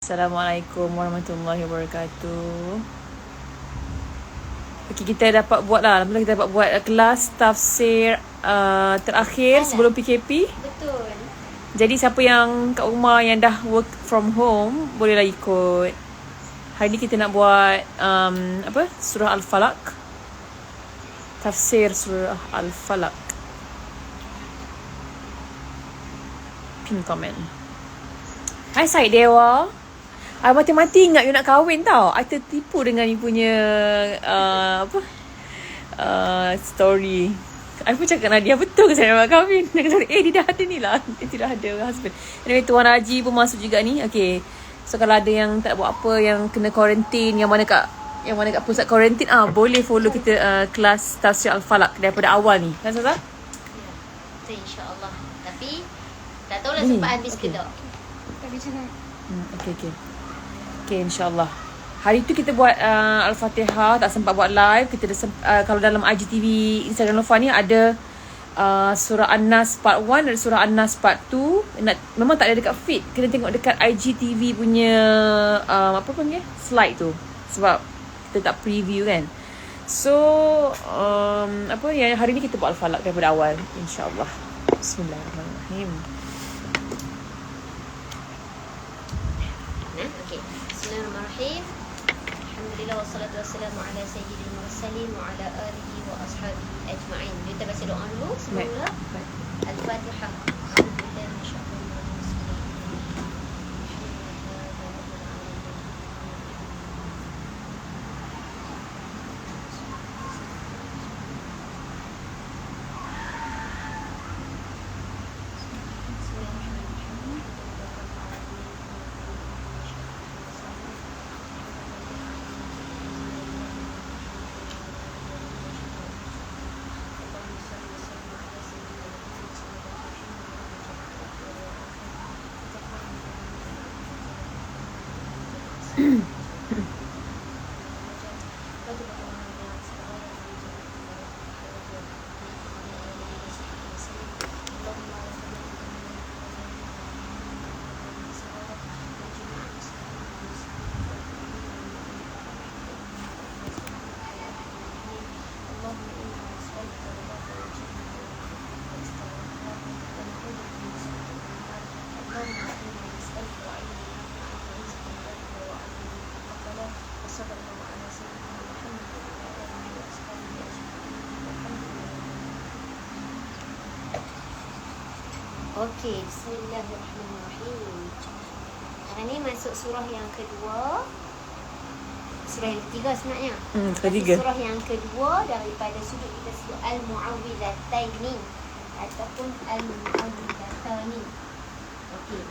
Assalamualaikum warahmatullahi wabarakatuh. Okay, kita dapat buat lah. Alhamdulillah kita dapat buat kelas tafsir terakhir sebelum PKP. Betul. Jadi siapa yang kat rumah yang dah work from home, bolehlah ikut. Hari ni kita nak buat surah Al-Falaq. Tafsir surah Al-Falaq. Pin comment. Hai Syed Dewa. I mati-mati ingat you nak kahwin tau. I tertipu dengan you punya story. I pun cakap Nadia, betul ke saya nak kahwin? Dia kata, dia dah ada ni lah. Dia tidak ada husband. Anyway, Tuan Haji pun masuk juga ni. Okay. So kalau ada yang tak buat apa, yang kena quarantine, yang mana kat pusat quarantine, boleh follow kita kelas tafsir Al-Falaq daripada awal ni. Kan Sazah? Ya. Betul, insyaAllah. Tapi tak tahulah sempat habis ke tak. Tak bincang. Okay, insyaAllah. Hari tu kita buat Al-Fatihah, tak sempat buat live. Kita kalau dalam IGTV Instagram Lofa ni ada surah An-Nas part 1 dan surah An-Nas part 2. Memang tak ada dekat feed. Kena tengok dekat IGTV punya slide tu. Sebab kita tak preview kan. So yang hari ni kita buat Al-Falaq daripada awal, insyaAllah. Bismillahirrahmanirrahim. Okay. Bismillahirrahmanirrahim. Alhamdulillah wassalatu wassalamu ala sayyidil mursalin wa ala alihi wa ashabihi ajma'in. Kita baca doa dulu sebelum Al-Fatihah. Okey, bismillahirrahmanirrahim. Hari ni masuk surah yang kedua. Surah yang ketiga sebenarnya. Ketiga. Surah yang kedua daripada sudut kita sebut Al-Mu'awwidhataini ataupun Al-Mu'awwidhatani. Okey.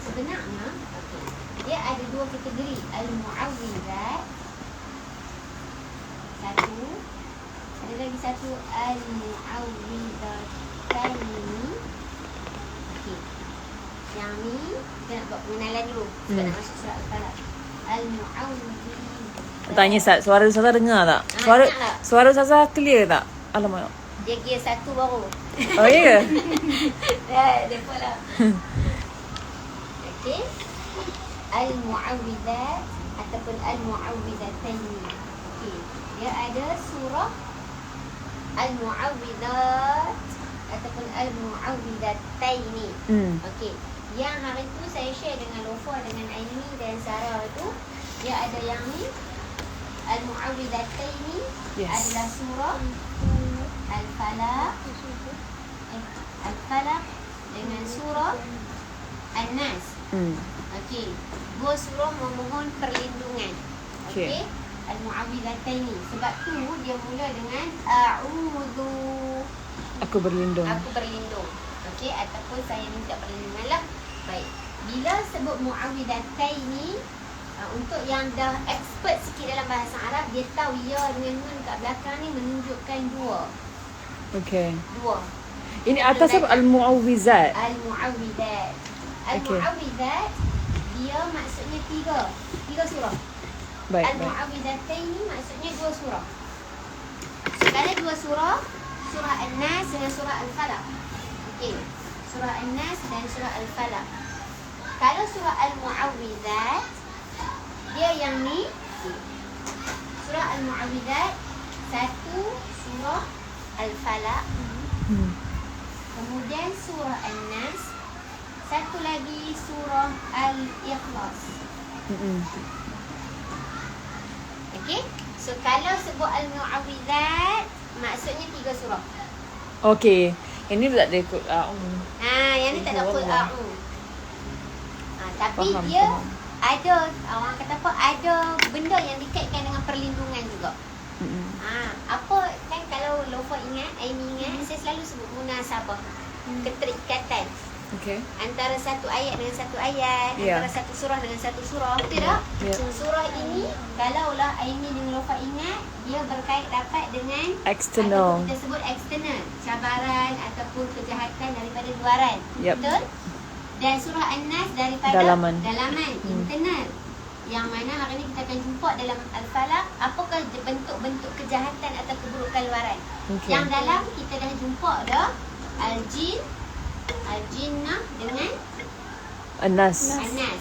Sebenarnya, dia ada dua kategori. Al-Mu'awwidhat. Satu. Ada lagi satu Al-Mu'awwidhatani. Okey. Yang ni kita nak buat pengenalan dulu sebab nak masuk surah Al-Falaq. Al-Mu'awwidhat. Tanya Ustaz, suara Ustazah dengar tak? Suara Ustazah clear tak? Alamak. Dia gear satu baru. Oh ya ke? Depa lah. Okey. Al-Mu'awwidhat ataupun Al-Mu'awwidhataini. Okey. Dia ada surah Al-Mu'awwidhat ataupun Al-Mu'awwidhataini. Okey. Yang hari tu saya share dengan Lofa, dengan Aini dan Sarah tu, dia ada yang ni Al-Mu'awwidhataini. Yes. Adalah surah Al-Falaq. Al-Falaq dengan surah An-Nas. Okey. Dua surah memohon perlindungan. Okey. Al-Mu'awwidhataini. Sebab tu dia mula dengan A'udzu. Aku berlindung. Okey, ataupun saya minta perlindungan lah. Baik. Bila sebut Mu'awwidhataini, untuk yang dah expert sikit dalam bahasa Arab, dia tahu ya dengan nun kat belakang ni menunjukkan dua. Okey. Dua. Ini atas apa? Al-Mu'awwizat. Al-Mu'awwidhat. Al-Mu'awwidhat, dia maksudnya tiga surah. Baik. Al-Mu'awwidhataini maksudnya dua surah. Sekali dua surah, surah An-Nas dengan surah Al-Falaq. Okey. Surah An-Nas dan surah Al-Falaq. Kalau surah Al-Mu'awwidzat, dia yang ni. Surah Al-Mu'awwidzat, satu surah Al-Falaq, kemudian surah An-Nas, satu lagi surah Al-Ikhlas. Okey. So kalau sebut Al-Mu'awwidzat, maksudnya 3 surah. Okey. Yang ni tak ada ikut Yang ni tak ada qul a'u. Tapi Faham, dia faham. ada, orang kata apa, ada benda yang dikaitkan dengan perlindungan juga. Apa kan, kalau Lofa ingat, Aini ingat, saya selalu sebut munasabah, keterikatan Okey. antara satu ayat dengan satu ayat, Ya. antara satu surah dengan satu surah, betul tak? Ya. Surah ini, kalaulah Aini dengan Lofa ingat, dia berkait rapat dengan External. ataupun kita sebut eksternal, cabaran ataupun kejahatan daripada luaran. Yep. Betul? Dan surah An-Nas daripada Dalaman. internal. Yang mana hari ini kita akan jumpa dalam Al-Falaq, apakah bentuk-bentuk kejahatan atau keburukan luaran. Okey. Yang dalam kita dah jumpa dah Al-Jin, Al-Jinnah dengan An-Nas. An-Nas.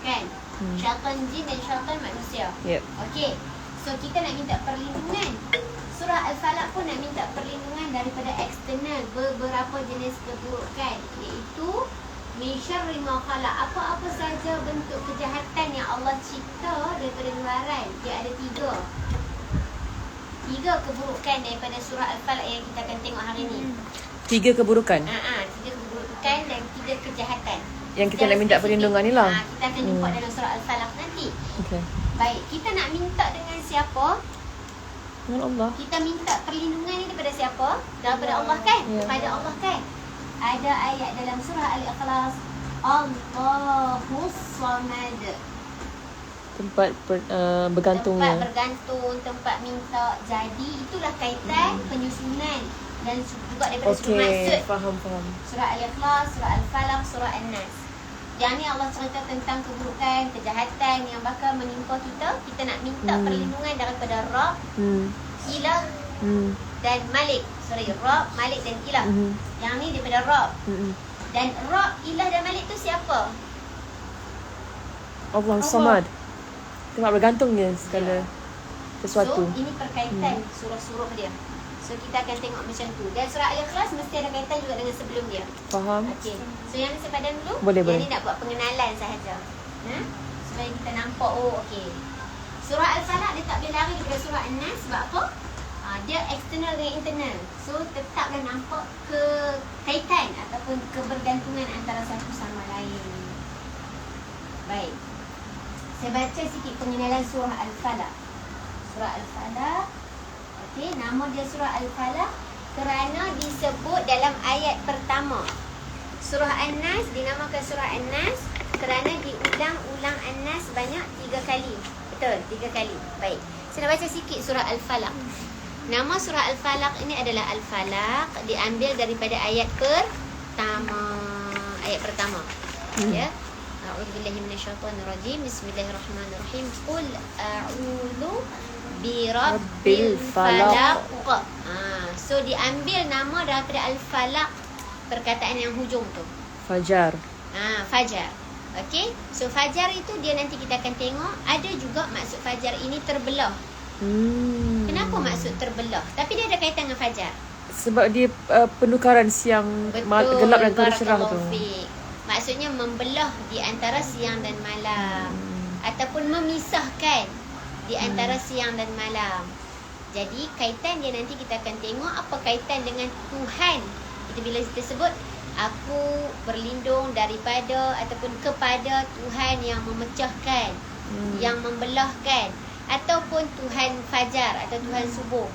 Kan? Syaitan jin dan syaitan manusia. Yep. Okey. So kita nak minta perlindungan. Surah Al-Falaq pun nak minta perlindungan daripada eksternal, beberapa jenis keburukan, iaitu min syarri ma khalaq, apa-apa saja bentuk kejahatan yang Allah cipta daripada luaran. Dia ada 3 keburukan daripada surah Al-Falaq yang kita akan tengok hari ni. 3 keburukan 3 keburukan dan 3 kejahatan yang kita nak minta perlindungan ni lah. Kita akan jumpa dalam surah Al-Falaq nanti. Okey. Baik, kita nak minta dengan siapa? Dengan Allah. Kita minta perlindungan ni daripada siapa? Daripada Allah kan? Ya. Kepada Allah kan? Ada ayat dalam surah Al-Ikhlas, Allahus Samad. Tempat bergantung. Tempat bergantung, tempat minta. Jadi itulah kaitan penyusunan dan juga daripada surah maksud. Okey, faham. Surah Al-Ikhlas, surah Al-Falaq, surah An-Nas. Yang ni Allah cerita tentang keburukan, kejahatan yang bakal menimpa kita. Kita nak minta perlindungan daripada Rabb, Ilah dan Malik. Sorry, Rabb, Malik dan Ilah. Yang ni daripada Rabb. Dan Rabb, Ilah dan Malik tu siapa? Allah Samad. Tempat bergantungnya segala sesuatu. So ini perkaitan surah-surah dia. So kita akan tengok macam tu. Dan surah Al-Ikhlas mesti ada kaitan juga dengan sebelum dia. Faham? Okey. So yang ni sepadan dulu. Boleh, Yang boleh. ni nak buat pengenalan sahaja. Supaya kita nampak, oh okey. Surah Al-Falaq dia tak boleh lari daripada surah An-Nas. Sebab apa? Dia eksternal dengan internal. So tetaplah nampak kaitan ataupun kebergantungan antara satu sama lain. Baik. Saya baca sikit pengenalan surah Al-Falaq. Surah Al-Falaq. Okey, nama dia surah Al-Falaq kerana disebut dalam ayat pertama. Surah An-Nas dinamakan surah An-Nas kerana diulang-ulang An-Nas banyak 3 kali. Betul, 3 kali. Baik. Saya nak baca sikit surah Al-Falaq. Nama surah Al-Falaq ini adalah Al-Falaq, diambil daripada ayat pertama. Ayat pertama. Ya. A'udzubillahi minasyaitonirrajim. Bismillahirrahmanirrahim. Qul a'udzu birabbil falaq. So diambil nama daripada Al-Falaq, perkataan yang hujung tu. Fajar. Fajar. Okey. So fajar itu dia nanti kita akan tengok ada juga maksud fajar ini terbelah. Kenapa maksud terbelah? Tapi dia ada kaitan dengan fajar. Sebab dia penukaran siang gelap dan cerah tu. Fiq. Maksudnya membelah di antara siang dan malam, ataupun memisahkan di antara siang dan malam. Jadi kaitan dia nanti kita akan tengok apa kaitan dengan Tuhan. Kita bila kita sebut aku berlindung daripada ataupun kepada Tuhan yang memecahkan, yang membelahkan, ataupun Tuhan fajar atau Tuhan subuh.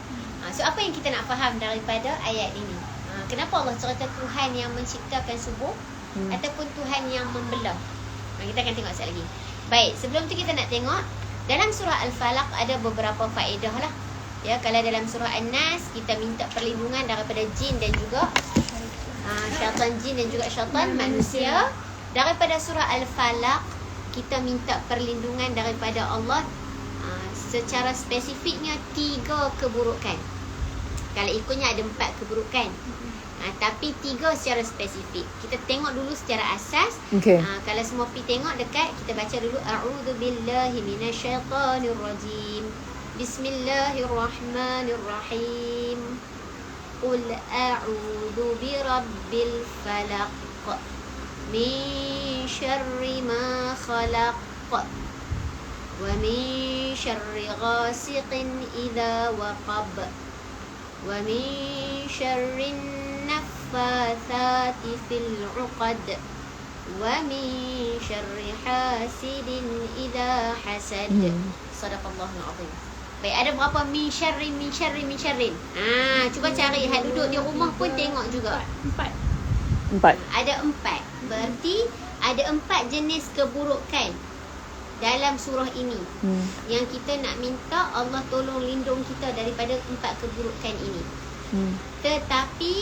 So apa yang kita nak faham daripada ayat ini? Kenapa Allah cerita Tuhan yang menciptakan subuh ataupun Tuhan yang membelah? Kita akan tengok sekali lagi. Baik, sebelum tu kita nak tengok dalam surah Al-Falaq ada beberapa faedah lah. Ya, kalau dalam surah An-Nas kita minta perlindungan daripada jin dan juga syaitan jin dan juga syaitan manusia. Daripada surah Al-Falaq kita minta perlindungan daripada Allah secara spesifiknya 3 keburukan. Kalau ikutnya ada 4 keburukan. Tapi 3 secara spesifik. Kita tengok dulu secara asas. Okay. Kalau semua pergi tengok dekat, kita baca dulu a'udzubillahi minasyaitonirrajim. Bismillahirrahmanirrahim. Qul a'udzu birabbil falaq min syarri ma khalaq wa min syarri ghasiqin idza waqab wa min syarrin naffatsati fil 'uqad wa min syarri hasidin idza hasad. Sadaqallahul azim. Baik, ada berapa min syarrin. Cuba cari, hak duduk di rumah pun tengok juga. 4. Ada 4. Berarti ada 4 jenis keburukan dalam surah ini. Yang kita nak minta Allah tolong lindung kita daripada 4 keburukan ini. Tetapi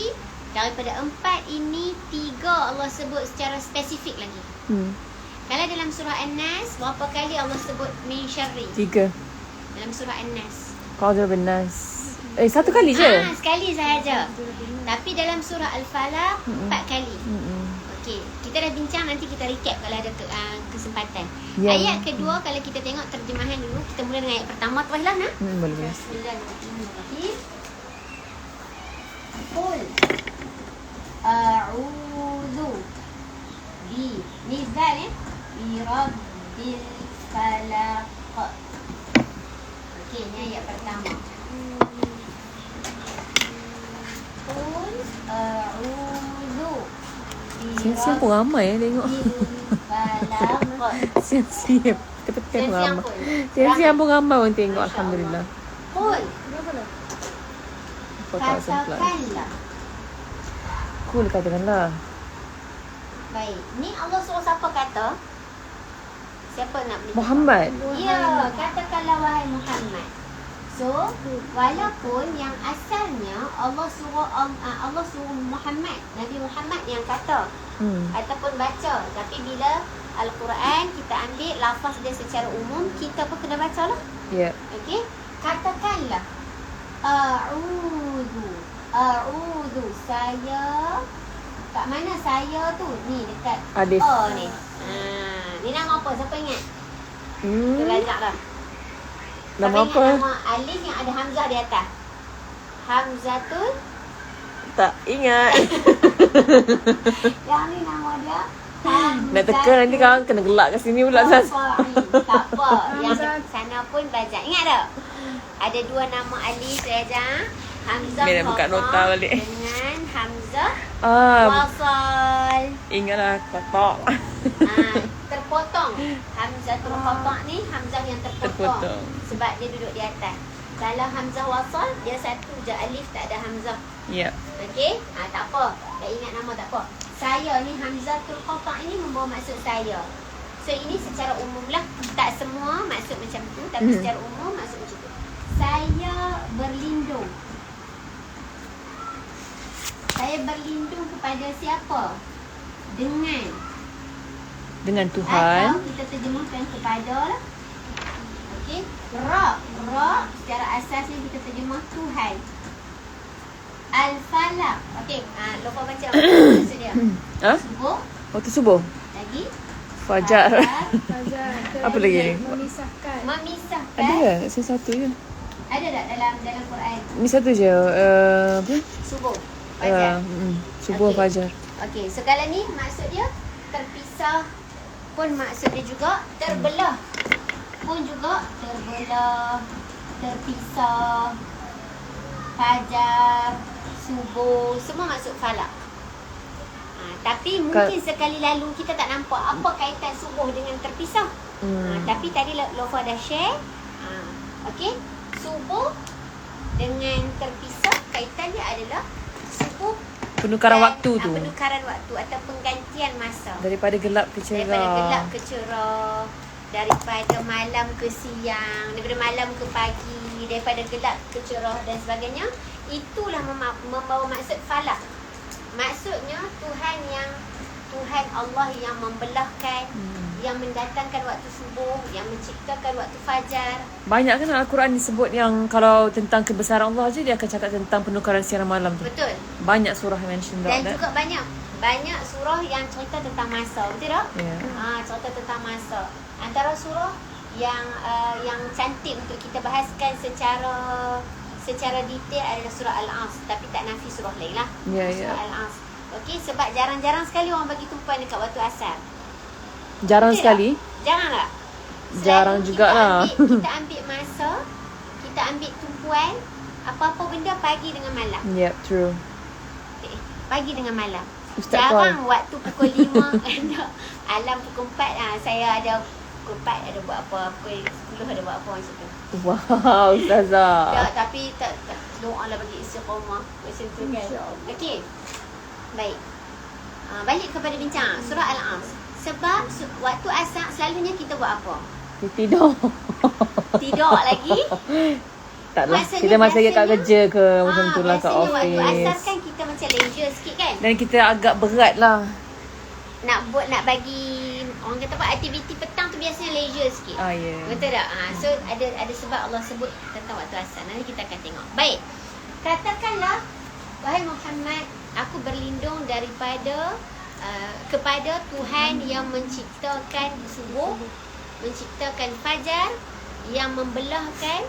daripada 4 ini, 3 Allah sebut secara spesifik lagi. Kalau dalam surah An-Nas, berapa kali Allah sebut min syarri? 3. Dalam surah An-Nas. Qadar bin Nas. Satu kali je. Sekali sahaja. Tapi dalam surah Al-Falaq 4 kali. Okey, kita dah bincang, nanti kita recap kalau ada kesempatan. Ayat kedua, kalau kita tengok terjemahan dulu, kita mula dengan ayat pertama terus lah nak. Boleh. Bismillahirrahmanirrahim. Qul a'udzu bi rabbil falaq. Okey, ni ayat pertama. Qul a'udzu Siang-siang pun ramai tengok. Siang-siang. Petang pun ramai. Siang-siang pun ramai orang tengok. Alhamdulillah. Qul. Katakanlah. Qul katakanlah. Baik. Ni Allah suruh siapa kata? Siapa nak beli? Muhammad. Ya, katakanlah wahai Muhammad. So, walaupun yang asalnya Allah suruh Muhammad, Nabi Muhammad yang kata ataupun baca, tapi bila Al-Quran kita ambil lafaz dia secara umum, kita pun kena baca lah. Ya. Okey, katakanlah a'udzu saya. Kat mana saya tu? Ni dekat Alif. Ni. Ni nama apa? Siapa ingat? Belajar dah. Nama Siapa apa? ingat nama alif yang ada hamzah di atas? Hamzatul. Tak ingat. Yang ni nama dia Nak teka nanti kau kena gelak kat sini pula Sas. Tak apa. Yang sana pun belajar. Ingat tak? Ada 2 nama alif saya ajar. Hamzah Dia nak buka nota balik. dengan hamzah wasal. Ingatlah kotak. Terpotong. Hamzah terpotong ni hamzah yang terpotong. Sebab dia duduk di atas. Kalau hamzah wasal, dia satu je alif, tak ada hamzah. Ya. Okey? Tak apa. Tak ingat nama tak apa. Saya ni hamzah terpotong ini membawa maksud saya. So ini secara umum lah. Tak semua maksud macam tu, tapi secara umum maksud macam tu. Saya berlindung. Saya berlindung kepada siapa? Dengan Tuhan. Atau kita terjemahkan kepada lah. Okey. Ra secara asasnya kita terjemah Tuhan. Al-Falaq. Okey. Lupa baca maksud dia. Subuh. Waktu subuh. Lagi. Fajar. Apa lagi ni? Memisahkan. Ada tak? Saya satu je. Ada tak dalam Quran? Ni satu je. Apa? Subuh. Fajar. Subuh, Okey. fajar. Okey, so kalau ni maksud dia terpisah pun maksud dia juga terbelah. Pun juga terbelah, terpisah, fajar, subuh, semua maksud falak. Tapi mungkin sekali lalu kita tak nampak apa kaitan subuh dengan terpisah. Tapi tadi Lofa dah share. Okey, subuh dengan terpisah kaitan dia adalah subuh Penukaran waktu tu. Penukaran waktu atau penggantian masa. Daripada gelap ke cerah. Daripada gelap ke cerah. Daripada malam ke siang. Daripada malam ke pagi. Daripada gelap ke cerah dan sebagainya. Itulah membawa maksud falak. Maksudnya Tuhan Allah yang membelahkan, yang mendatangkan waktu subuh, yang menciptakan waktu fajar. Banyak kan Al-Quran disebut yang kalau tentang kebesaran Allah je dia akan cakap tentang penukaran siang dan malam tu. Betul. Banyak surah yang mention Dan that. juga banyak surah yang cerita tentang masa, betul tak? Yeah. Cerita tentang masa. Antara surah yang cantik untuk kita bahaskan secara detail adalah surah Al-As, tapi tak nafi surah lain lah. Surah Al-As. Okey, sebab jarang-jarang sekali orang bagi tumpuan dekat waktu asar. Jarang betul sekali. Tak? Jarang tak? Jarang jugalah. Kita ambil masa, kita ambil tumpuan apa-apa benda pagi dengan malam. Yep, true. Okay. Pagi dengan malam. Ustaz Jarang waktu pukul 5 alam pukul 4 saya ada pukul 4 ada buat apa, pukul 10 ada buat apa macam tu. Wow, Ustazah. Tak, tapi tak doa lah bagi istiqamah macam tu kan. Okey. Baik. Balik kepada bincang surah Al-As. Sebab waktu asar selalunya kita buat apa? Tidur. Tidur lagi. Taklah. Kita masih kat kerja ke macam tu lah, kat biasanya waktu asar office. kan kita macam leisure sikit kan. Dan kita agak berat lah. Nak bagi orang kata apa, aktiviti petang tu biasanya leisure sikit. Yeah. Betul tak? So ada sebab Allah sebut tentang waktu asar. Nanti kita akan tengok. Baik. Katakanlah, wahai Muhammad, aku berlindung daripada kepada Tuhan yang menciptakan subuh, menciptakan fajar, yang membelahkan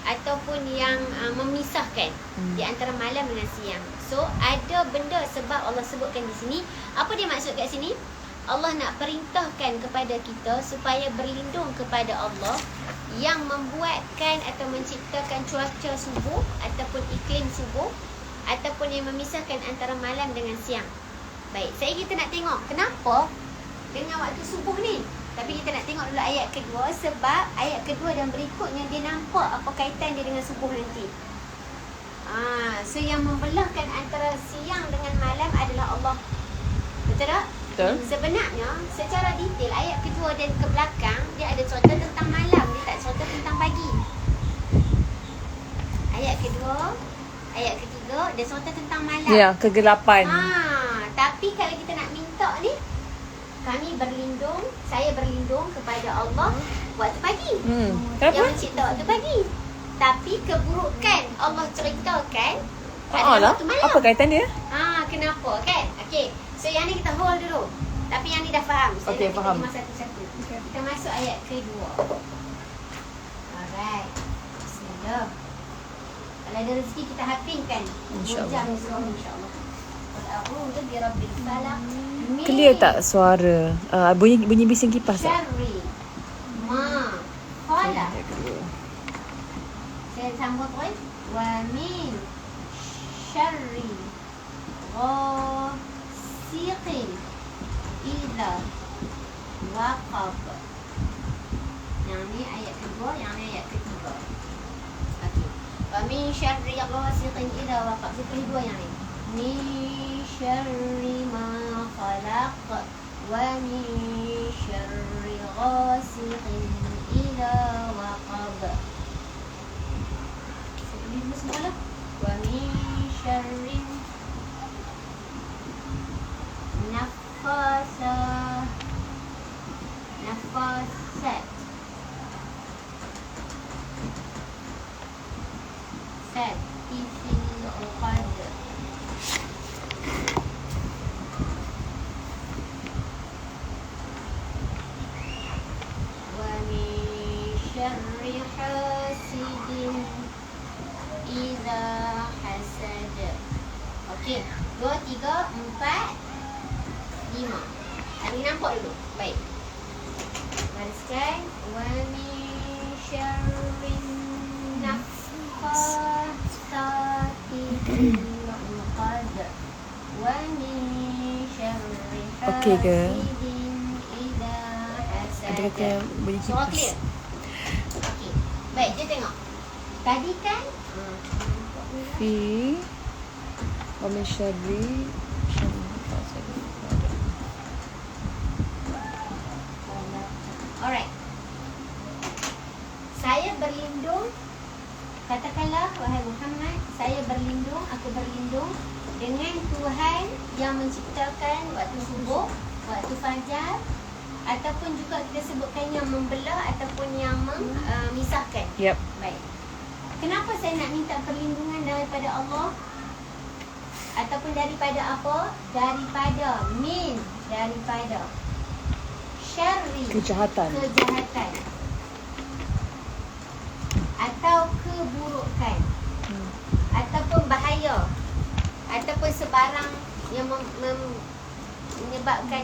ataupun yang memisahkan di antara malam dengan siang. So ada benda sebab Allah sebutkan di sini. Apa dia maksud kat sini? Allah nak perintahkan kepada kita supaya berlindung kepada Allah yang membuatkan atau menciptakan cuaca subuh ataupun iklim subuh, ataupun yang memisahkan antara malam dengan siang. Baik, kita nak tengok kenapa dengan waktu subuh ni. Tapi kita nak tengok dulu ayat kedua, sebab ayat kedua dan berikutnya dia nampak apa kaitan dia dengan subuh nanti. So yang membelahkan antara siang dengan malam adalah Allah. Betul tak? Betul. Sebenarnya secara detail ayat kedua dan ke belakang dia ada cerita tentang malam, dia tak cerita tentang pagi. Ayat kedua, ayat ketiga dia cerita tentang malam. Ya, kegelapan. Tapi kalau kita nak minta ni, saya berlindung kepada Allah waktu pagi. Kenapa? Yang mencipta waktu pagi. Tapi keburukan Allah ceritakan pada lah. waktu malam. Apa kaitan dia? Kenapa kan? Okey. So yang ni kita hold dulu. Tapi yang ni dah faham. Okey, faham. Kita satu-satu. Kita masuk ayat kedua. Alright. Bismillah. Kalau ada rezeki kita hafizkan. InsyaAllah. InsyaAllah. A'udzu birabbil falaq. Clear tak suara? Bunyi bising kipas tak? Syarri ma khalaq. Saya sambut terus. Wa min syarri ghasiqin idza waqab. Yang ni ayat kedua, yang ni ayat ketiga. Okey. Wa min syarri ghasiqin idza waqab. Itu dua yang ni. Min syarri ma khalaq wa min syarri ghasiqin idza waqab. Sebelum semula wa min syarri nafasat fil uqad. Syarri hasidin idza hasad. Okey, 2, 3, 4, 5. Hari nampak dulu. Baik. Bariskan. Wa min syarri nafasati fil uqad. Wa min syarri Okey ke? hasidin idza hasad. Ada kata bunyi Semua kipas. clear? Okey. Baik, dia tengok. Tadi kan Fi wa min syarri alright. Saya berlindung, katakanlah wahai Muhammad, aku berlindung dengan Tuhan yang menciptakan waktu subuh, waktu fajar, ataupun juga kita sebutkan yang membelah ataupun yang memisahkan. Yep. Baik. Kenapa saya nak minta perlindungan daripada Allah? ataupun daripada apa? Daripada min, daripada syarri, Kejahatan. atau keburukan, ataupun bahaya, ataupun sebarang yang menyebabkan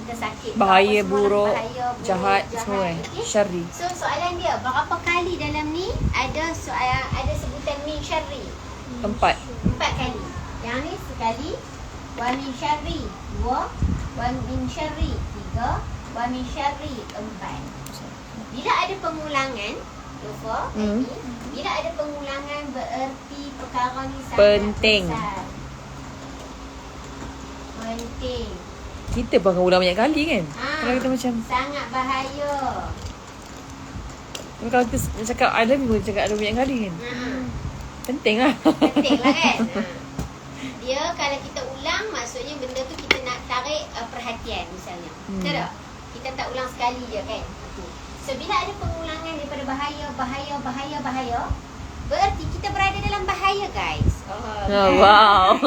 kita sakit. Bahaya, Apa semua lah, buruk, bahaya, jahat, semua okey? syarri. So soalan dia, berapa kali dalam ni ada sebutan min syarri? 4. 4 kali. Yang ni sekali. Wa min syarri 2, wa min syarri 3, wa min syarri 4. Bila ada pengulangan, Lufa, bila ada pengulangan bererti perkara ni sangat Penting. besar. Penting. Kita pun akan ulang banyak kali kan. Kalau kita macam sangat bahaya. kalau kita cakap I love you pun cakap I love you banyak kali kan. Penting lah. Penting lah kan. Dia kalau kita ulang, maksudnya benda tu kita nak tarik perhatian misalnya. Betul tak? Kita tak ulang sekali je kan. So bila ada pengulangan daripada bahaya, berarti kita berada dalam bahaya guys. Wow.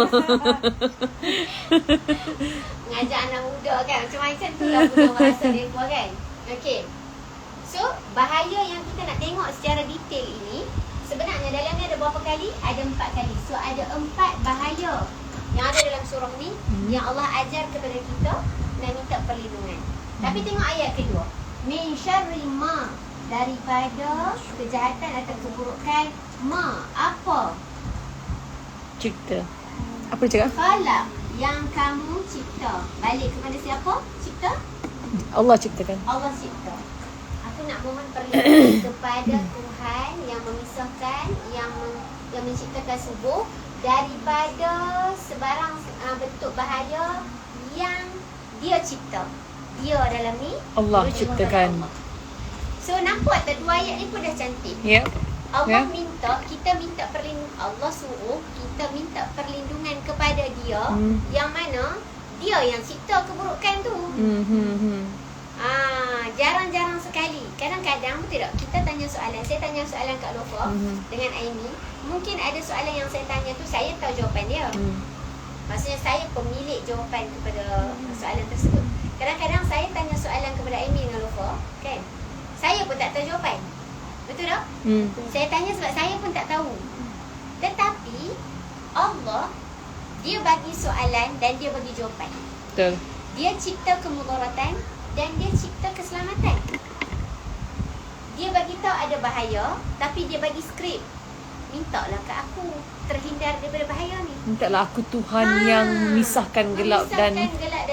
Mengajar anak muda kan, macam tu lah muda merasa mereka kan. Okay. So bahaya yang kita nak tengok secara detail ini, sebenarnya dalam ni ada berapa kali? Ada 4 kali. So ada 4 bahaya yang ada dalam surah ni yang Allah ajar kepada kita dan minta perlindungan. Tapi tengok ayat kedua. Min syarri ma, daripada kejahatan atau keburukan ma, apa? Cipta. Apa dia cakap? Khalaq, yang kamu cipta. Balik kepada siapa? Cipta? Allah ciptakan. Allah cipta. Aku nak mohon perlindungan kepada Tuhan yang memisahkan, yang menciptakan subuh daripada sebarang bentuk bahaya yang dia cipta. Dia dalam ni Allah wujud ciptakan. Allah. So nampak tak dua ayat ni pun dah cantik. Ya. Allah minta, kita minta perlindungan, Allah suruh kita minta perlindungan kepada dia yang mana dia yang cipta keburukan tu. Jarang-jarang sekali. Kadang-kadang betul tak? Kita tanya soalan. Saya tanya soalan Kak Lofa dengan Aimi. Mungkin ada soalan yang saya tanya tu saya tahu jawapan dia. Maksudnya saya pemilik jawapan kepada soalan tersebut. Kadang-kadang saya tanya soalan kepada Aimi dengan Lofa, kan? Saya pun tak tahu jawapan. Betul tak? Saya tanya sebab saya pun tak tahu. Tetapi Allah, dia bagi soalan dan dia bagi jawapan. Betul. Dia cipta kemudaratan dan dia cipta keselamatan. Dia bagi tahu ada bahaya, tapi dia bagi skrip. Mintalah kat aku terhindar daripada bahaya ni. Mintalah aku Tuhan yang memisahkan gelap dan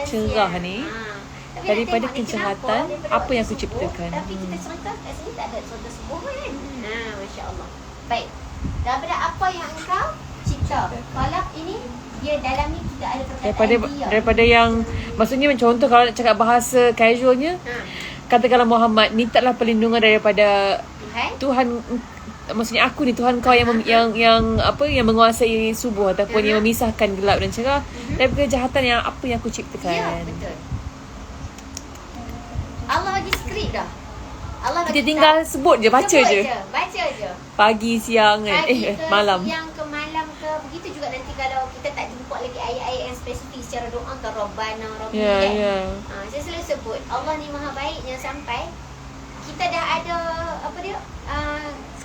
cerah siang. ni Tapi daripada nak tengok ni kejahatan kenapa, daripada apa yang waktu aku ciptakan. Tapi kita cerita kat sini tak ada contoh subuh kan. Masya Allah. Baik. Daripada apa yang engkau cipta. Falak ini dia dalam ni kita ada perkataan Daripada yang maksudnya contoh kalau nak cakap bahasa casualnya, katakanlah Muhammad, mintalah perlindungan daripada Tuhan. Maksudnya aku ni Tuhan kau yang yang menguasai subuh ataupun yang memisahkan gelap dan cerah daripada kejahatan yang apa yang aku ciptakan. Ya, betul. Allah bagi skrip dah. Allah bagi Kita tinggal sebut je, baca je. Baca je. Pagi, siang kan. Malam. Siang ke malam ke. Begitu juga nanti kalau kita tak jumpa lagi ayat-ayat yang spesifik secara doa ke Rabbana, Rabbina. Ya. Saya selalu sebut Allah ni maha baiknya sampai kita dah ada apa dia?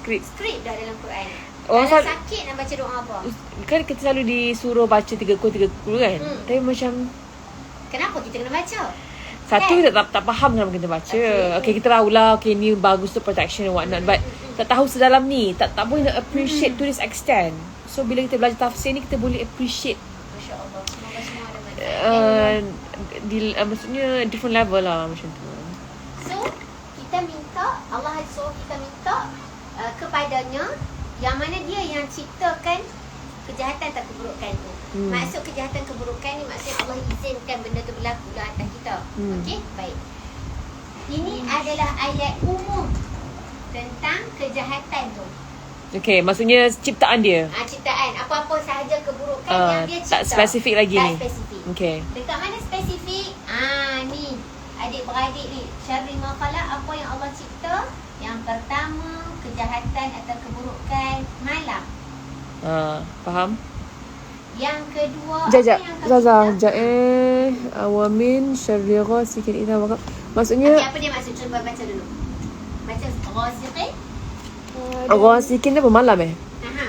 Skrip dah dalam Quran. Kalau sakit nak baca doa apa? Kan kita selalu disuruh baca 3 kul kan. Tapi macam kenapa kita kena baca? Satu tak faham kenapa kita baca. Okay kita tahulah ni bagus untuk protection and whatnot, but tak tahu sedalam ni, tak boleh nak appreciate to this extent. So bila kita belajar tafsir ni kita boleh appreciate. Masya-Allah. Semoga semua ada manfaat. Maksudnya different level lah macam tu. So kita minta, Allah suruh kita minta kepadanya yang mana dia yang ciptakan kejahatan atau keburukan tu. Maksud kejahatan keburukan ni maksudnya Allah izinkan benda tu berlaku dalam atas kita. Okey, baik. Ini adalah ayat umum tentang kejahatan tu. Okey, maksudnya ciptaan dia. Ciptaan apa-apa sahaja keburukan yang dia cipta. Tak spesifik lagi tak ni. Spesifik. Okey. Dekat mana spesifik? Ni adik-beradik ni. Syarri ma khalaq, apa yang Allah cipta? Yang pertama, kejahatan atau keburukan malam. Faham? Yang kedua, Jajak, apa yang kau Zaza, cerita? jap Awamin syarriqa sikit ina wakaf. Maksudnya Okey, apa dia maksud? Cuba baca dulu. Baca ghasiqin. ghasikin apa malam Aha.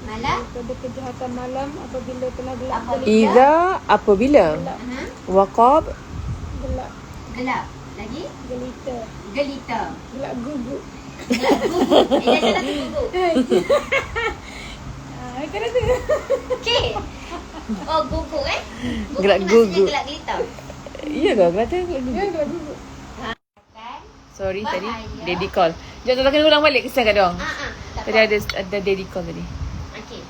Malam. Pada kejahatan malam apabila telah gelap Apabila- gelap. Idza apabila Aha. waqab Gelap Gelap. Lagi? gelita. Gelita. Gelap guguk. Gelap guguk. Dah salah tu guguk. Kena tu. Okey. Oh, guguk Guguk Gelap ni maksudnya guguk. gelap gelita. iya ke kata Ya gelap guguk. Kan? sorry tadi Bahaya. daddy call. Jap tak kena ulang balik kesian kat dong. Tak Tadi apa. ada daddy call tadi. Okey.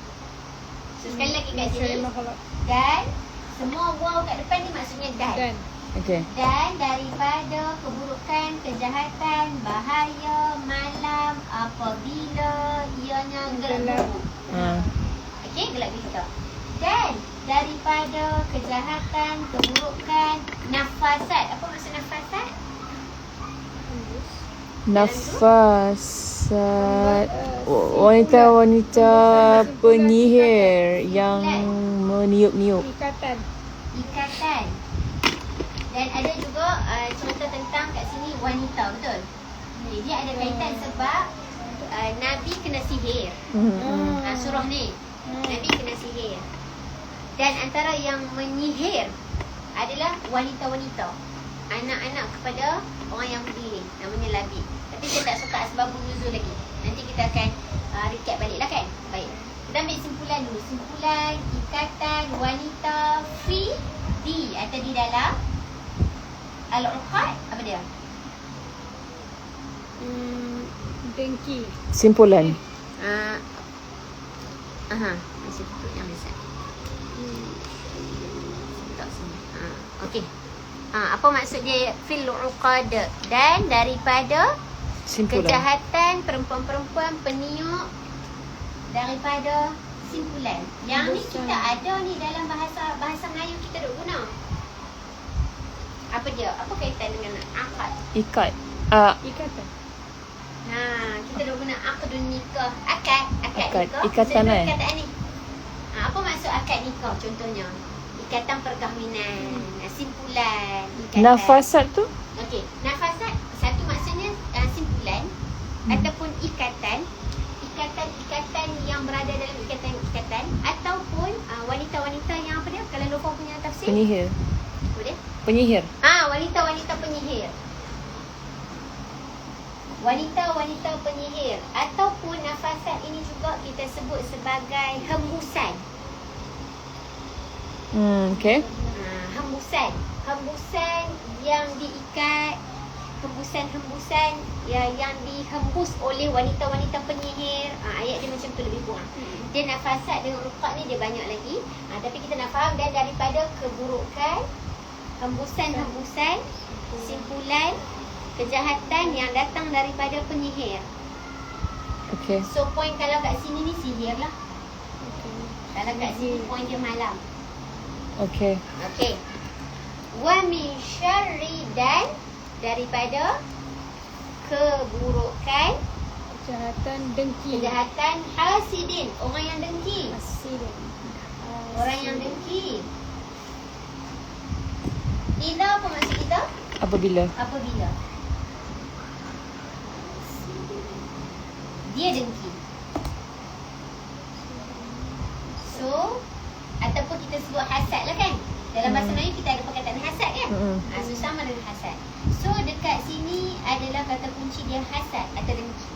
So, sekali lagi kat Saya sini. makhluk. Dan semua waw kat depan ni maksudnya dan. Dan Okey. Dan daripada keburukan, kejahatan, bahaya, malam apabila ianya gelap Gelap. guguk. Ha. Okey, gelap gulita. Dan daripada kejahatan, keburukan, nafasat. Apa maksud nafasat? Nafasat wanita-wanita penyihir yang meniup-niup. ikatan. Ikatan. Dan ada juga cerita tentang kat sini wanita, betul? Ni dia ada kaitan sebab Nabi kena sihir. Surah ni. Nabi kena sihir. Dan antara yang menyihir adalah wanita-wanita. Anak-anak kepada orang yang berdiri. Namanya Labi. Tapi saya tak suka asbabun nuzul lagi. Nanti kita akan recap balik lah kan? Baik. Kita ambil simpulan dulu. Simpulan, ikatan, wanita, fi, di atau di dalam al-uqad. Apa dia? Dengki. Simpulan. Masih tutup yang besar. Tak sini. Okey. Apa maksud dia fil uqad? Dan daripada Simpulan. kejahatan perempuan-perempuan peniup, daripada simpulan. Yang ni kita ada ni dalam bahasa Melayu kita duk guna. Apa dia? Apa kaitan dengan akad? Ikat. Ikatan. Kita duk guna akadun nikah. Akad Akad. nikah. Ikatan, Kita guna eh? perkataan ni. Apa maksud akad nikah contohnya? Ikatan perkahwinan, simpulan, ikatan. Nafasat tu? Okey, nafasat satu maksudnya simpulan ataupun ikatan yang berada dalam ikatan ataupun wanita-wanita yang apa dia? Kalau Lofa punya tafsir. Penyihir. Apa dia? Penyihir. Wanita-wanita penyihir. Wanita-wanita penyihir ataupun nafasat ini juga kita sebut sebagai hembusan. Okey. Hembusan yang diikat, hembusan yang dihembus oleh wanita-wanita penyihir. Ayat dia macam tu lebih kurang. Dia nafasat dengan uqad ni dia banyak lagi. Tapi kita nak faham dan daripada keburukan, hembusan, simpulan kejahatan yang datang daripada penyihir. Okey. So point kalau kat sini ni sihir lah. Kalau kat sini point dia malam. Okey. Okey. Wa min syarri dan daripada keburukan, Kejahatan dengki. kejahatan hasidin, orang yang dengki. Hasil. Orang yang dengki. Idza apa maksud idza? Apabila. Apabila dia dengki. So ataupun kita sebut hasad lah kan. Dalam bahasa Melayu kita ada perkataan hasad kan. So sama dengan hasad. So dekat sini adalah kata kunci dia hasad atau dengki.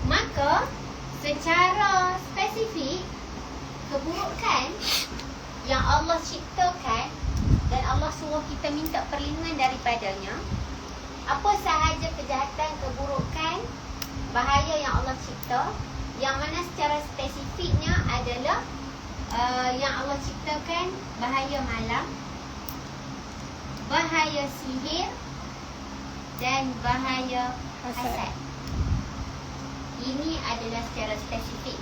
Maka secara spesifik keburukan yang Allah ciptakan dan Allah suruh kita minta perlindungan daripadanya, apa sahaja kejahatan, keburukan, bahaya yang Allah cipta, yang mana secara spesifiknya adalah yang Allah ciptakan bahaya malam, bahaya sihir dan bahaya hasad. Ini adalah secara spesifik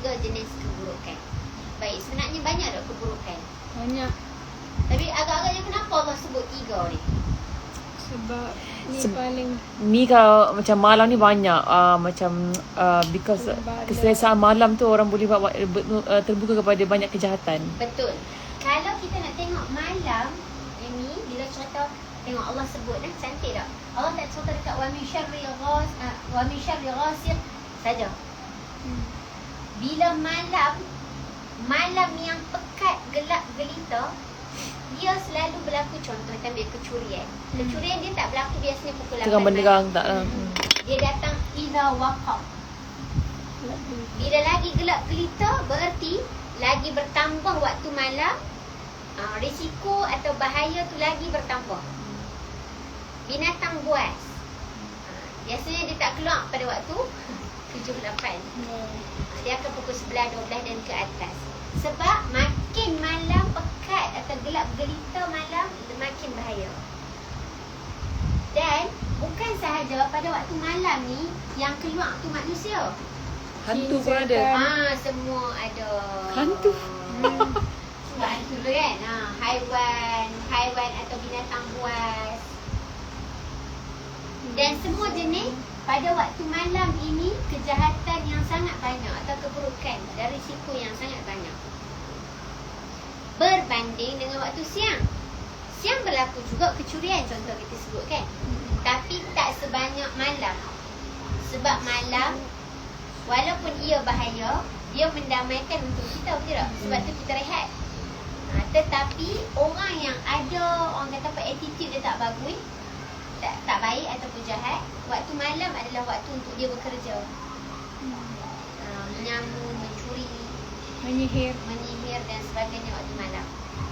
3 jenis keburukan. Baik, sebenarnya banyak tak keburukan? Banyak. Tapi agak-agaknya kenapa Allah sebut 3 ni? Sebab Ni paling Ni kalau macam malam ni banyak macam because keselesaan malam tu orang boleh buat terbuka kepada banyak kejahatan. Betul. Kalau kita nak tengok malam, ini bila cerita tengok Allah sebut cantik tak? Allah tak cerita dekat wa min syarri ghasiq saja. Bila malam yang pekat, gelap gelita, dia selalu berlaku, contoh kita ambil kecurian. Kecurian dia tak berlaku biasanya pukul 8 Terang benderang malam. tak lah. Dia datang idza waqab. Bila lagi gelap gelita bererti lagi bertambah waktu malam, risiko atau bahaya tu lagi bertambah. Binatang buas, biasanya dia tak keluar pada waktu 7-8. Dia akan pukul 11, 12 dan ke atas. Sebab makin malam pekat atau gelap gelita malam, makin bahaya. Dan bukan sahaja pada waktu malam ni yang keluar tu manusia. Hantu pun ada. Semua ada. Hantu. Sebab hantu tu kan. Haiwan atau binatang buas. Dan semua jenis pada waktu malam ini kejahatan yang sangat banyak atau keburukan dan risiko yang sangat banyak. Berbanding dengan waktu siang. Siang berlaku juga kecurian, contoh kita sebut kan. Tapi tak sebanyak malam. Sebab malam walaupun ia bahaya, dia mendamaikan untuk kita, betul tak? Sebab tu kita rehat. Tetapi orang yang ada, orang kata apa, attitude dia tak bagus, tak baik ataupun jahat, waktu malam adalah waktu untuk dia bekerja. Menyamun, mencuri, menyihir dan sebagainya waktu malam.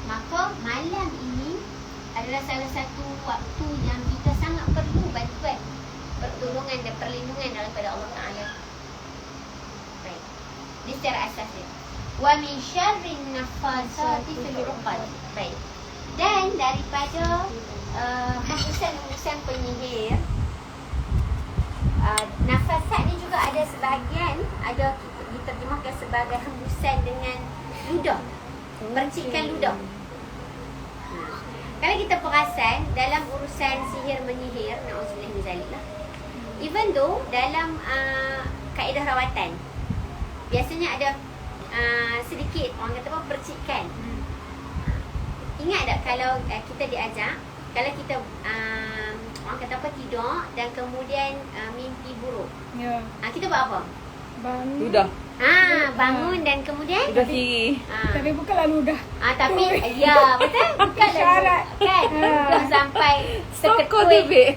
Maka malam ini adalah salah satu waktu yang kita sangat perlu bantuan, pertolongan dan perlindungan daripada Allah Ta'ala. Baik. Ini secara asas dia. Wa min syarrin naffasati fil 'uqad. Baik. Dan daripada hembusan penyihir, nafasat ni juga ada sebahagian ada diterjemahkan sebagai hembusan dengan ludah, percikan ludah. Kalau kita perasan dalam urusan sihir menyihir, na'udzubillah min zalik lah, even though dalam kaedah rawatan biasanya ada sedikit orang kata apa, percikan. Ingat tak kalau kita diajar, kalau kita orang kata apa, tidur dan kemudian mimpi buruk, kita buat apa? bangun. Ludah. Bangun dan kemudian Ludah kiri. Tapi bukanlah ludah. tapi ya betul, bukan Syarat. kan, ludah sampai Sokong seketui tu, Bek.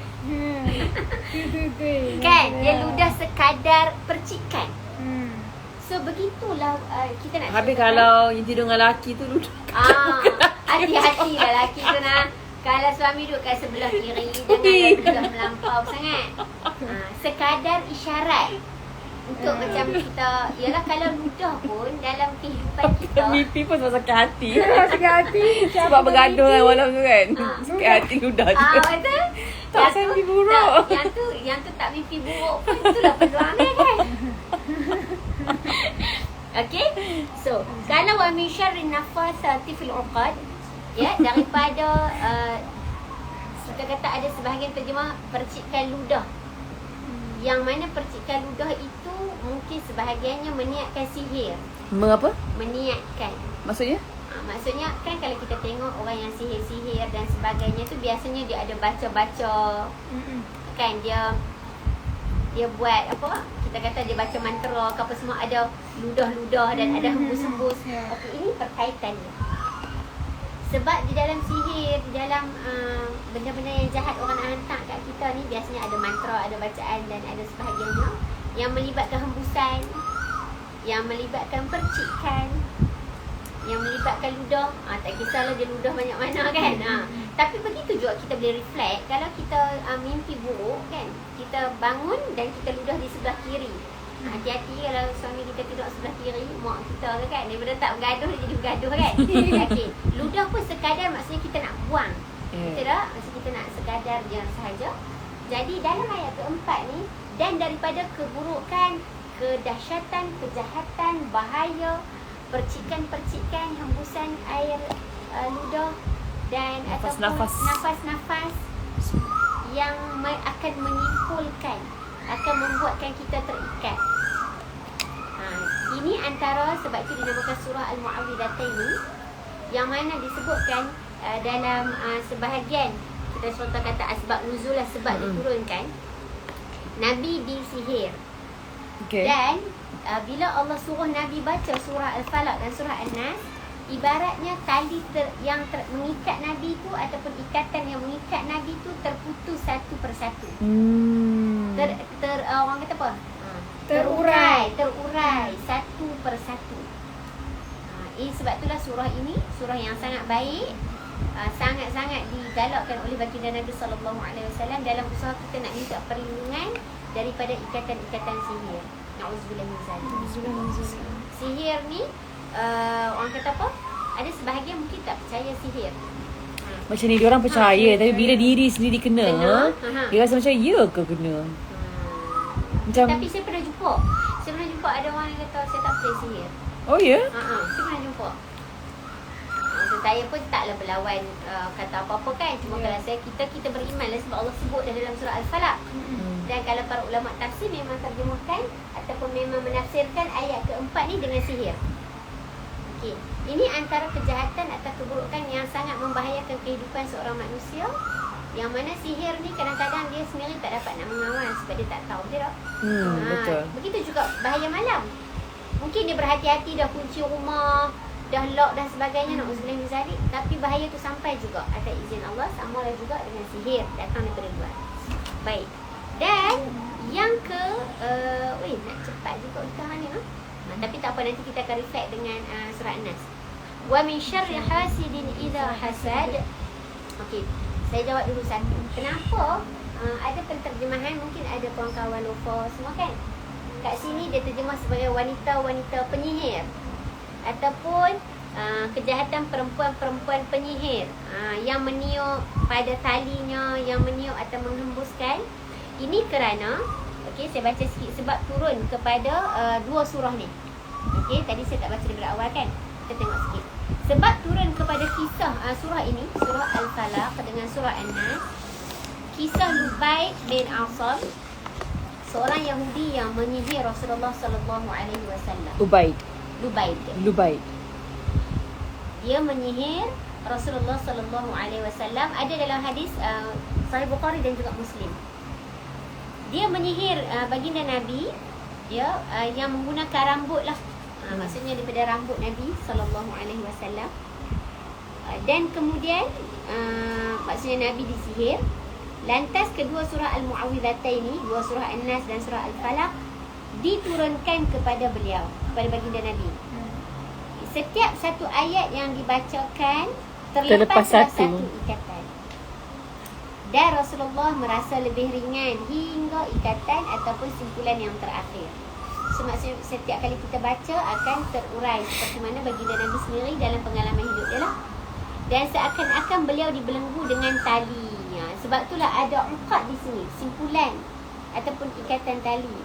Itu. kan, dia ludah sekadar percikan. So begitulah kita nak Habis ceritakan. kalau yang tidur dengan lelaki tu ludah. Hati-hati lah lelaki tu nak. Kalau suami duduk kat sebelah kiri, jangan ludah melampau sangat. Sekadar isyarat untuk macam kita, ialah kalau ludah pun dalam kehidupan kita, Mimpi pun sebab sakit hati. Sakit hati. Sebab bergaduh kan malam tu kan. Sakit hati ludah je. betul? Tak Yang saya tu- mimpi buruk. tak, yang tu tak mimpi buruk pun, itulah peluangnya kan. Okay, so kalau wa min syarri nafasati fil 'uqad, ya, daripada kita kata ada sebahagian terjemah percikan ludah. Yang mana percikan ludah itu mungkin sebahagiannya meniatkan sihir. Mengapa? Meniatkan. Maksudnya? Maksudnya kan kalau kita tengok orang yang sihir-sihir dan sebagainya tu biasanya dia ada baca-baca, kan, dia buat apa, kita kata dia baca mantra ke apa semua, ada ludah-ludah dan ada hembus-hembus. Okey, ini perkaitannya. Sebab di dalam sihir, di dalam benda-benda yang jahat orang nak hantar kat kita ni, biasanya ada mantra, ada bacaan dan ada sebahagiannya yang melibatkan hembusan, yang melibatkan percikan, yang melibatkan ludah. Tak kisahlah dia ludah banyak mana kan. Tapi begitu juga kita boleh reflect kalau kita mimpi buruk kan, kita bangun dan kita ludah di sebelah kiri. Hati-hati kalau suami kita tidur sebelah kiri, mak kita kan, daripada tak bergaduh dia jadi bergaduh kan. Okey, ludah pun sekadar maksudnya kita nak buang. Betul tak? Maksudnya kita nak sekadar je sahaja. Jadi dalam ayat keempat ni, dan daripada keburukan, kedahsyatan, kejahatan, bahaya, percikan-percikan, hembusan air ludah dan Nafas-nafas. ataupun nafas-nafas yang akan menyimpulkan, akan membuatkan kita terikat. Ini antara, sebab itu dinamakan surah Al-Mu'awwidhataini, yang mana disebutkan dalam sebahagian, kita contoh kata asbab nuzul lah, sebab diturunkan, Nabi disihir. Dan bila Allah suruh Nabi baca surah Al-Falaq dan surah An-Nas, ibaratnya tali yang mengikat Nabi tu, ataupun ikatan yang mengikat Nabi tu terputus satu persatu. Orang kata apa? Terurai satu persatu. Sebab itulah surah ini surah yang sangat baik, sangat-sangat digalakkan oleh baginda Nabi SAW dalam usaha kita nak minta perlindungan daripada ikatan-ikatan sihir. Na'udzubillah min zalik. Sihir ni orang kata apa? Ada sebahagian mungkin tak percaya sihir. Macam ni diorang percaya, tapi bila diri sendiri kena, dia rasa macam ya ke kena. Macam, tapi saya pernah jumpa ada orang yang kata saya tak percaya sihir. oh ya? Saya pernah jumpa. Saya pun taklah berlawan kata apa-apa kan. Cuma kalau kita beriman lah, sebab Allah sebut dah dalam surah Al-Falaq. Dan kalau para ulama tafsir memang terjemahkan ataupun memang menafsirkan ayat keempat ni dengan sihir. Okey, ini antara kejahatan atau keburukan yang sangat membahayakan kehidupan seorang manusia, yang mana sihir ni kadang-kadang dia sendiri tak dapat nak mengawal sebab dia tak tahu, betul tak? Betul. Begitu juga bahaya malam. Mungkin dia berhati-hati dah kunci rumah, dah lock dan sebagainya, na'udzubillah min zalik, tapi bahaya tu sampai juga atas izin Allah, sama lah juga dengan sihir datang daripada luar. Baik. Dan yang nak cepat juga kita ni tapi tak apa, nanti kita akan reflect dengan surah An-Nas. Wa min syarri hasidin idza hasad. Okey, saya jawab dulu satu. Kenapa ada penterjemahan, mungkin ada kawan-kawan lupa semua kan? Kat sini dia terjemah sebagai wanita-wanita penyihir, ataupun kejahatan perempuan-perempuan penyihir yang meniup pada talinya, yang meniup atau menghembuskan. Ini kerana, okey, saya baca sikit sebab turun kepada dua surah ni. Okey, tadi saya tak baca daripada awal kan? Kita tengok sikit. Sebab turun kepada kisah surah ini, surah Al-Falaq dengan surah An-Nas, kisah Lubaid bin Asam, seorang Yahudi yang menyihir Rasulullah SAW. Lubaid. Dia menyihir Rasulullah SAW. Ada dalam hadis Sahih Bukhari dan juga Muslim. Dia menyihir baginda Nabi, yang menggunakan rambut lah. Maksudnya daripada rambut Nabi SAW. Dan kemudian maksudnya Nabi disihir. Lantas kedua surah Al-Mu'awwidhataini, dua surah An-Nas dan surah Al-Falaq, diturunkan kepada beliau, kepada baginda Nabi. Setiap satu ayat yang dibacakan terlepas satu ikatan. Dan Rasulullah merasa lebih ringan hingga ikatan ataupun simpulan yang terakhir. So maksudnya setiap kali kita baca akan terurai seperti mana baginda Nabi sendiri dalam pengalaman hidup dia lah. Dan seakan-akan beliau dibelenggu dengan tali. Sebab itulah ada uqad di sini, simpulan ataupun ikatan tali.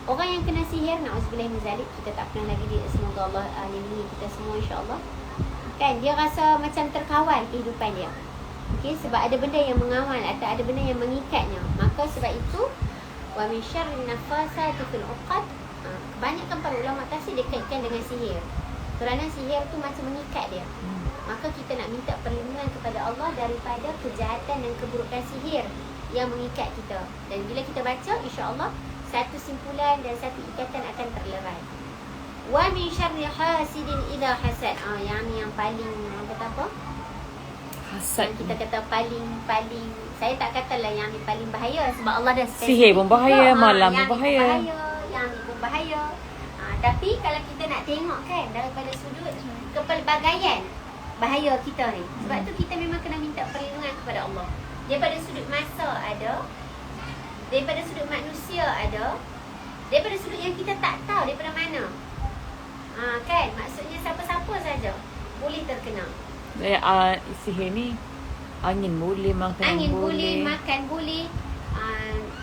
Orang yang kena sihir, na'udzubillah min zalik, kita tak pernah lagi dia, semoga Allah lindungi kita semua insya-Allah. Kan dia rasa macam terkawal kehidupan dia. Okey, sebab ada benda yang mengawal atau ada benda yang mengikatnya. Maka sebab itu wa min syarrin nafasati fil 'uqad. Kebanyakan para ulama tafsir dia kaitkan dengan sihir. Kerana sihir tu macam mengikat dia. Maka kita nak minta perlindungan kepada Allah daripada kejahatan dan keburukan sihir yang mengikat kita. Dan bila kita baca, insya-Allah satu simpulan dan satu ikatan akan terlerai. Wa min syarri hasidin idza hasad. Yang paling kata apa? Hasad. Kita kata paling saya tak katalah yang ni paling bahaya sebab Allah dah sihir pun bahaya, malam pun bahaya. Yang ni pun bahaya. Tapi kalau kita nak tengok kan daripada sudut kepelbagaian bahaya kita ni. Sebab tu kita memang kena minta perlindungan kepada Allah. Daripada sudut masa ada, daripada sudut manusia ada, daripada sudut yang kita tak tahu daripada mana. Kan? Maksudnya siapa-siapa saja boleh terkena. Sihir ni angin boleh, makan angin boleh, makan boleh.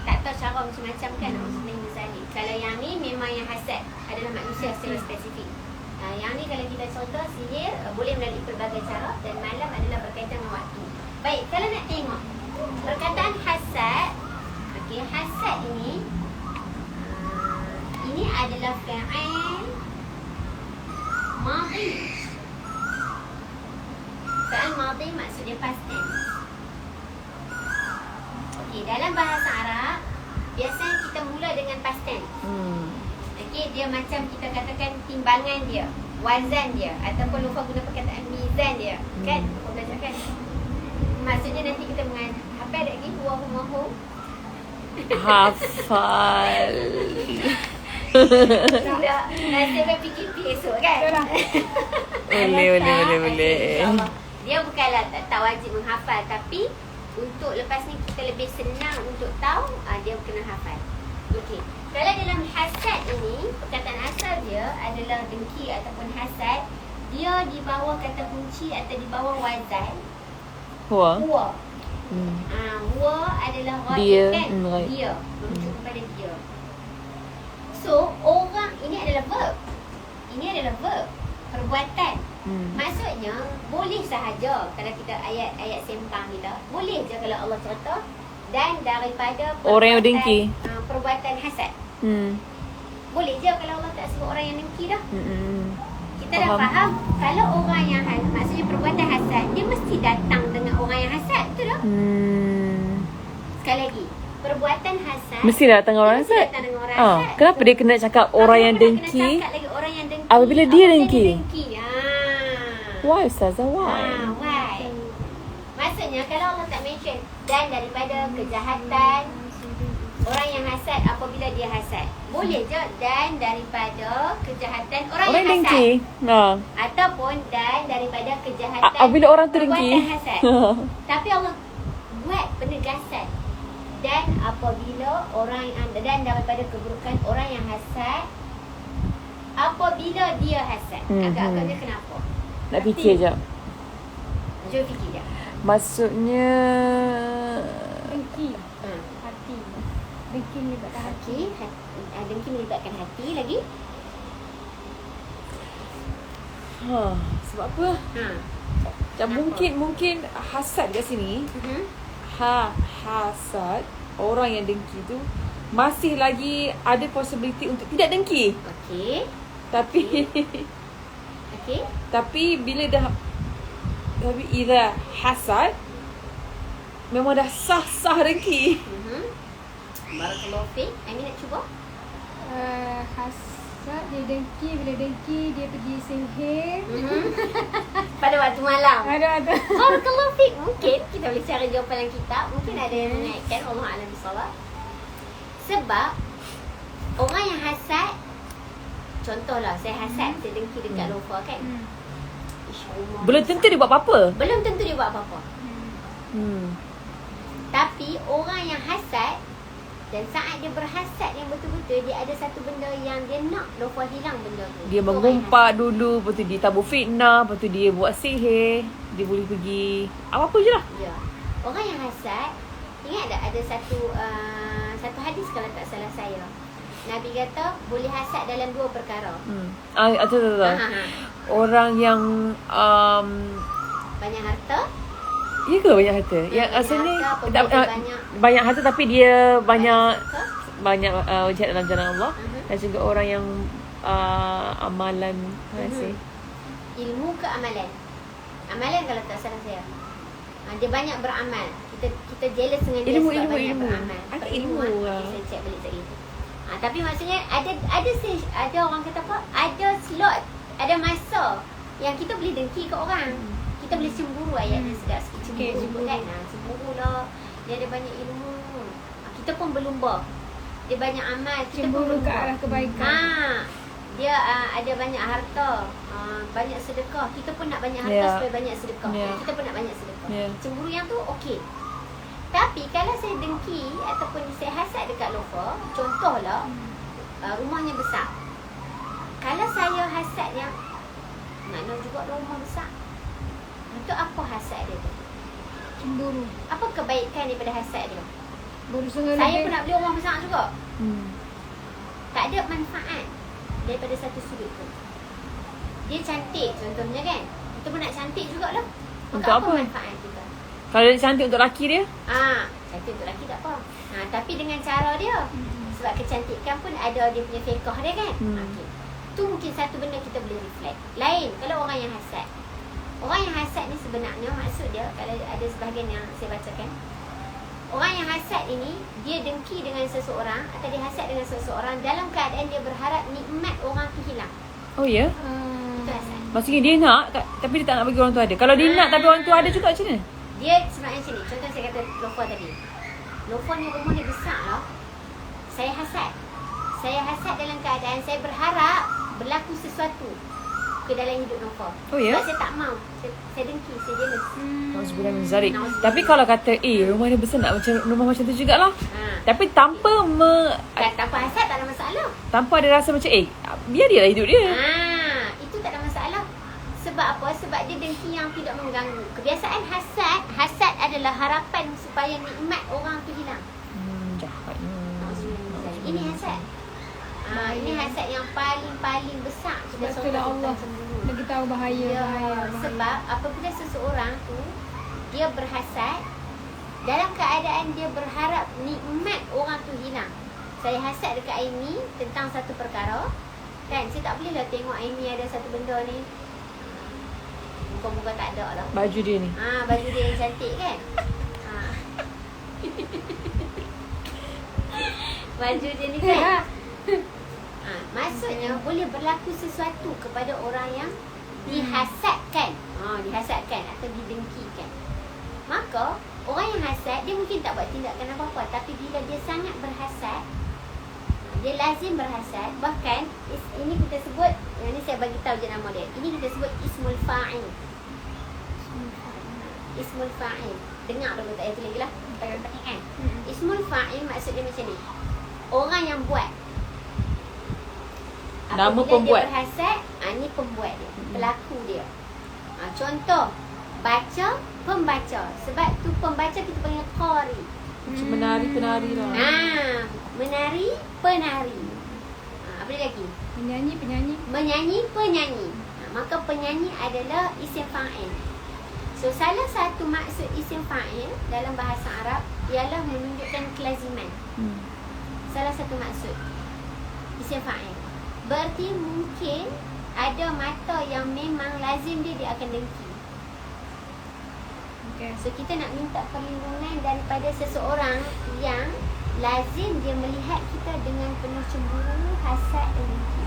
Tak tahu cara macam-macam kan. Misalnya kalau yang ni memang yang hasad adalah manusia secara spesifik. Yang ni kalau kita contoh sihir boleh melalui pelbagai cara dan malam adalah berkaitan dengan waktu. Baik, kalau nak tengok perkataan hasad adalah fi'il madhi. Fi'il madhi maksudnya past tense. Okey, dalam bahasa Arab biasanya kita mula dengan past tense. Okey, dia macam kita katakan timbangan dia, wazan dia, ataupun lupa guna perkataan mizan dia. Kan? Kau belajar kan? Maksudnya nanti kita hafal lagi huwa. Hafal. Sudah nasib PKP esok kan? Boleh. InsyaAllah. Dia bukanlah tak wajib menghafal, tapi untuk lepas ni kita lebih senang untuk tahu, dia kena hafal. Okey. Kalau dalam hasad ini, perkataan asal dia adalah dengki ataupun hasad, dia di bawah kata kunci atau di bawah wazan Huwa. huwa. Huwa adalah Dia, ghaib kan? ghaib. Dia, merujuk kepada dia. So, orang ini adalah verb. Ini adalah verb, perbuatan. Maksudnya, boleh sahaja kalau kita ayat sempang kita, boleh je kalau Allah cerita dan daripada Orang yang dengki. Perbuatan hasad. Boleh je kalau Allah tak sebut orang yang dengki dah. Kita dah faham kalau orang yang maksudnya perbuatan hasad, dia mesti datang dengan orang yang hasad, betul tak? Sekali lagi, perbuatan hasad Mesti datang orang dia mesti hasad. datang dengan orang hasad. Kenapa dia kena cakap orang yang Kenapa nak dengki? kena cakap lagi orang yang dengki? Apabila dia dengki? Why Ustazah? Why? Why? Maksudnya kalau Allah tak mention dan daripada kejahatan orang yang hasad apabila dia hasad. Boleh je dan daripada kejahatan orang Orang yang hasad. dengki. Ataupun dan daripada kejahatan Apabila orang tu dengki. perbuatan hasad. Tapi Allah buat penegasan. Dan apabila orang yang dan daripada keburukan orang yang hasad apabila dia hasad. Agak-agaknya kenapa? Nak fikir je. Jom fikir je. Maksudnya Dengki. Hati. Dengki melibatkan hati. Dengki melibatkan hati lagi. sebab apa? Macam mungkin hasad kat sini. Hasad, orang yang dengki tu masih lagi ada possibility untuk tidak dengki. Okey. Tapi bila dah idza hasad memang dah sah dengki. Barakallahu fiik. Amin nak cuba? Hasad, dia dengki. Bila dengki, dia pergi sihir. Pada waktu malam. Ada. Barakallahu fiik. Mungkin kita boleh cari jawapan dalam kitab. Mungkin ada yang mengaitkan. Allah a'lam bissawab. Sebab orang yang hasad, contohlah saya hasad, saya dengki dekat Lofa kan. Belum tentu dia buat apa-apa. Belum tentu dia buat apa-apa. Tapi orang yang hasad, dan saat dia berhasad yang betul-betul, dia ada satu benda yang dia nak Lofa hilang benda tu. Dia Itu orang mengumpat dulu, lepas tu dia tabur fitnah, lepas tu dia buat sihir, dia boleh pergi apa-apa je lah. ya. Orang yang hasad, ingat tak ada satu hadis kalau tak salah saya. Nabi kata boleh hasad dalam dua perkara. Betul. Orang yang Banyak harta. ya ke banyak harta? Yang Banyak asalnya harta, perbuatan banyak harta tapi dia banyak sedekah. jihad dalam jalan Allah. Dan juga orang yang amalan Ilmu ke amalan? Amalan kalau tak salah saya. Dia banyak beramal. Kita jealous dengan dia Ilmu, sebab ilmu, banyak ilmu. beramal. Ada Perilmuan. ilmu lah. Saya check balik sekali. Tapi maksudnya ada orang kata apa? Ada slot, ada masa yang kita boleh dengki ke orang. Kita boleh cemburu, ayat dia sedap sikit cemburu kan. Cemburu lah. Dia ada banyak ilmu. Kita pun berlumba. Dia banyak amal, kita pun Cemburu ke berlumba. arah kebaikan. Dia ada banyak harta, banyak sedekah. Kita pun nak banyak harta supaya banyak sedekah. Kita pun nak banyak sedekah. Cemburu yang tu okey. Tapi kalau saya dengki ataupun saya hasad dekat Lofa, contohlah rumahnya besar. Kalau saya hasad yang mana juga rumah besar. Itu apa hasad dia tu? Cemburu. Apa kebaikan daripada hasad dia? Berusaha Saya lebih. pun nak beli rumah besar juga. Tak ada manfaat daripada satu sudut tu. Dia cantik contohnya kan. Kita pun nak cantik jugalah. Maka Untuk apa? manfaat kita? Kalau dia cantik untuk lelaki dia? Cantik untuk lelaki tak apa. Tapi dengan cara dia. Sebab kecantikan pun ada dia punya fiqah dia kan. Okey. Tu mungkin satu benda kita boleh reflect. Lain kalau orang yang hasad. Orang yang hasad ni sebenarnya maksud dia, kalau ada sebahagian yang saya bacakan, orang yang hasad ini dia dengki dengan seseorang atau dia hasad dengan seseorang dalam keadaan dia berharap nikmat orang tu hilang. Oh ya? Itu hasad. Maksudnya dia nak tapi dia tak nak bagi orang tu ada. Kalau dia nak tapi orang tu ada juga macam mana? Dia sebenarnya macam ni. Contoh saya kata Lofa tadi. Lofa ni rumah dia besar lah. Saya hasad. Saya hasad dalam keadaan saya berharap berlaku sesuatu ke dalam hidup Lofa. Oh ya? Sebab saya tak mau. Saya dengki, saya jealous. Nauzubillah min zalik. Tapi kalau kata rumah dia besar nak macam rumah macam tu jugalah. Tapi tanpa Tanpa hasad tak ada masalah. tanpa ada rasa macam biar dia lah hidup dia. Itu tak ada masalah. Sebab apa? Sebab dia dengki yang tidak mengganggu. Kebiasaan hasad adalah harapan supaya nikmat orang tu hilang. Jahatnya. Ini hasad. Ini hasad yang paling besar. Sebab itulah Allah bagi tahu bahaya. Sebab apabila seseorang tu dia berhasad dalam keadaan dia berharap nikmat orang tu hilang. Saya hasad dekat Aini tentang satu perkara. Kan, saya tak bolehlah tengok Aini ada satu benda ni. Muka-muka tak ada lah. Baju dia ni. Baju dia yang cantik kan. Baju dia ni kan. Maksudnya boleh berlaku sesuatu kepada orang yang dihasadkan. Dihasadkan atau didengkikan. Maka orang yang hasad dia mungkin tak buat tindakan apa-apa, tapi bila dia sangat berhasad, dia lazim berhasad. Bahkan ini kita sebut, yang ni saya bagi tahu je nama dia. Ini kita sebut ismul fa'il. Ismul fa'il. Dengar dulu tak itu lagi lah. Penting kan? Ismul fa'il maksud dia macam ni. Orang yang buat. Nama Apabila pembuat. dia berhasad, ni pembuat dia, pelaku dia. Contoh, baca, pembaca. Sebab tu pembaca kita panggil qari. Macam menari-penari lah. Menari, penari. Apa lagi? Penyanyi. Menyanyi, penyanyi. Maka penyanyi adalah isim fa'il. So salah satu maksud isim fa'il dalam bahasa Arab ialah menunjukkan kelaziman. Salah satu maksud isim fa'il. Berarti mungkin ada mata yang memang lazim dia akan dengki. Okay. So kita nak minta perlindungan daripada seseorang yang lazim dia melihat kita dengan penuh cemburu, hasad dan dengki.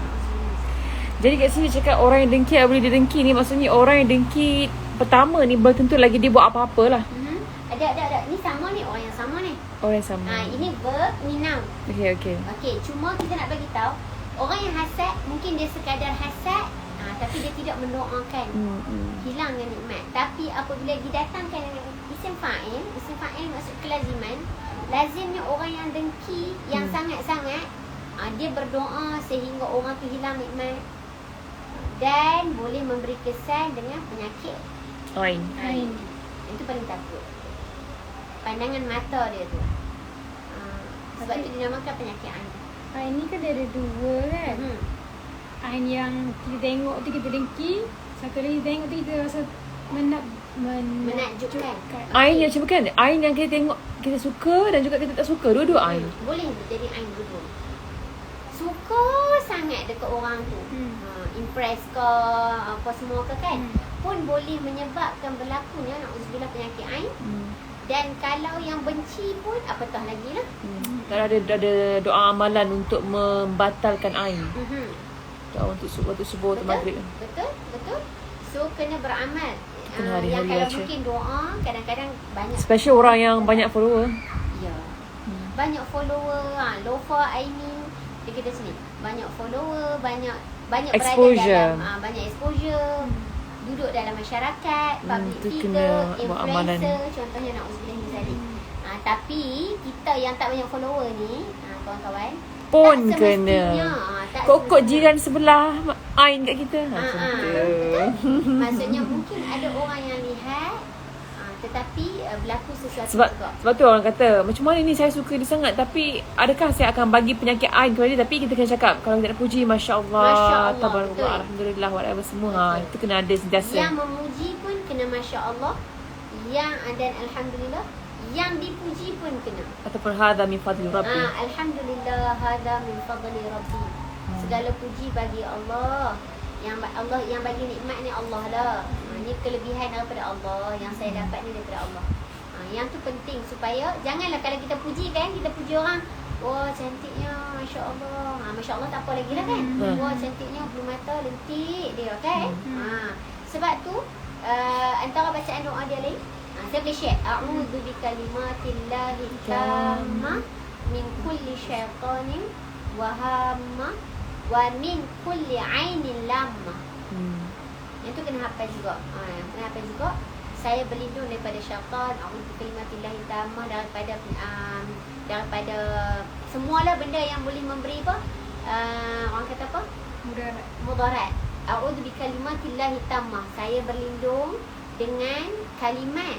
Jadi kat sini cakap orang yang dengki boleh dia dengki ni, maksudnya orang yang dengki pertama ni belum tentu lagi dia buat apa-apa lah. Ada. Ni sama ni, orang yang sama ni. Orang yang sama. Ini verb, ni noun. Okay. Cuma kita nak bagi tahu orang yang hasad mungkin dia sekadar hasad, tapi dia tidak mendoakan hilangnya nikmat. Tapi apabila didatangkan dengan isim fa'il maksud kelaziman. Lazimnya orang yang dengki yang sangat-sangat dia berdoa sehingga orang tu hilang nikmat dan boleh memberi kesan dengan penyakit ain. Itu paling takut. Pandangan mata dia tu. Sebab tu dinamakan penyakit ain. Ain ni kan dia ada dua kan. Ain yang kita tengok tu kita dengki, satu lagi tengok tu kita rasa menakjubkan. Ain yang macam kan? Ain yang kita tengok kita suka dan juga kita tak suka. Dua-dua ain. Boleh jadi ain dua. Suka sangat dekat orang tu. Impress ke apa semua ke kan. Pun boleh menyebabkan berlakunya na'udzubillah penyakit ain. Dan kalau yang benci pun apatah lagi lah. Dan ada doa amalan untuk membatalkan ain. Doa untuk subuh atau maghrib. Betul. So kena beramal. Kena hari-hari yang kalau baca. mungkin doa kadang-kadang banyak. Especially orang yang banyak follower. Ya. Banyak follower. Lofa Aini dia kata sini. Banyak follower, banyak Exposure. berada dalam banyak exposure. Duduk dalam masyarakat, public tu figure, kena buat amalan. influencer, contohnya na'udzubillah min zalik. Tapi kita yang tak banyak follower ni, kawan-kawan, Pun tak kena. semestinya, tak Kokok semestinya. jiran sebelah ain kat kita. Betul. Maksudnya mungkin ada orang yang lihat tetapi berlaku sesuatu juga. Sebab tu orang kata macam mana ni saya suka dia sangat, tapi adakah saya akan bagi penyakit ain kepada dia? Tapi kita kena cakap kalau kita nak puji masya-Allah, tabarakallah, alhamdulillah, whatever semua. Itu kena ada sentiasa. Yang memuji pun kena masya-Allah. Yang dan alhamdulillah. yang dipuji pun kena. Ataupun hadza min fadli rabbi. Alhamdulillah hadza min fadli rabbi. Segala puji bagi Allah. Yang bagi nikmat ni Allah lah. Ni kelebihan daripada Allah. Yang saya dapat ni daripada Allah. Yang tu penting supaya janganlah kalau kita puji kan, kita puji orang, wah cantiknya, Masya Allah. Masya Allah tak apa lagi lah kan. Wah cantiknya, bulu mata lentik dia kan. Sebab tu antara bacaan doa dia lain, saya boleh share. A'udzu bikalimatillahi tammah min kulli syaitanin wa hammah wa min kulli ainin lamah. Yang tu kena hafal juga. Kena hafal juga. Saya berlindung daripada syaitan. A'udzu bikalimatillahi tammah, daripada semualah benda yang boleh memberi apa? Orang kata apa? Mudarat. A'udzu bikalimatillahi tammah. Saya berlindung dengan kalimat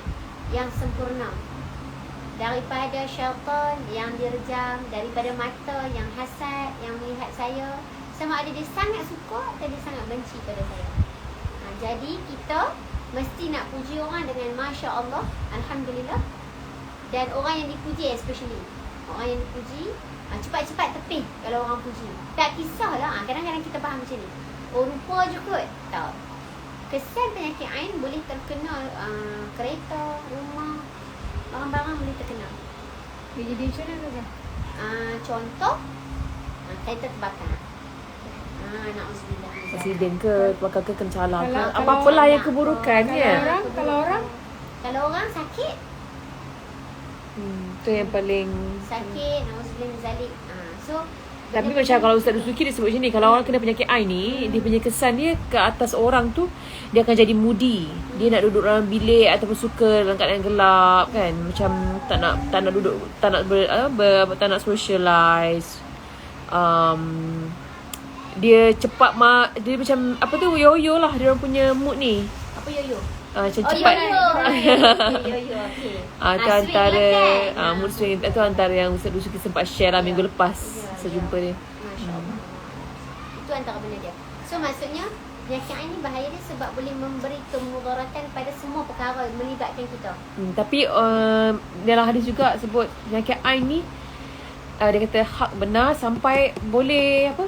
yang sempurna daripada syaitan yang direjam, daripada mata yang hasad yang melihat saya, sama ada dia sangat suka atau dia sangat benci pada saya. Jadi kita mesti nak puji orang dengan Masya Allah, Alhamdulillah. Dan orang yang dipuji especially, orang yang dipuji cepat-cepat tepih kalau orang puji. Tak kisahlah, kadang-kadang kita faham macam ni, oh rupa je kot. Tak. Kesan penyakit ain boleh terkena kereta, rumah, barang-barang boleh terkena. Dia jadi macam mana tu? Contoh, kereta terbakar. Na'udzubillah. Presiden ke, bakal ke kencalang ke, Kalau- apa-apalah yang keburukan ya. Kalau orang sakit, Tu yang paling. na'udzubillah min zalik. So Tapi macam kalau Ustaz Dusuki dia sebut macam ni, kalau orang kena penyakit ain ni, dia punya kesan dia ke atas orang tu, dia akan jadi moody. Dia nak duduk dalam bilik ataupun suka dalam keadaan gelap kan. Macam tak nak duduk, tak nak socialize. Dia cepat dia macam apa tu, yo-yo lah dia orang punya mood ni. apa yo-yo? Macam Oh, cepat. yo-yo. Okey. Tu Swing antara lah kan? mood swing tu antara yang Ustaz Dusuki sempat share lah minggu lepas saya jumpa dia. Masya Allah. Itu antara benda dia. So maksudnya penyakit ain ni bahaya dia sebab boleh memberi kemudaratan pada semua perkara melibatkan kita. Tapi dalam hadis juga sebut penyakit ain ni dia kata hak benar sampai boleh apa?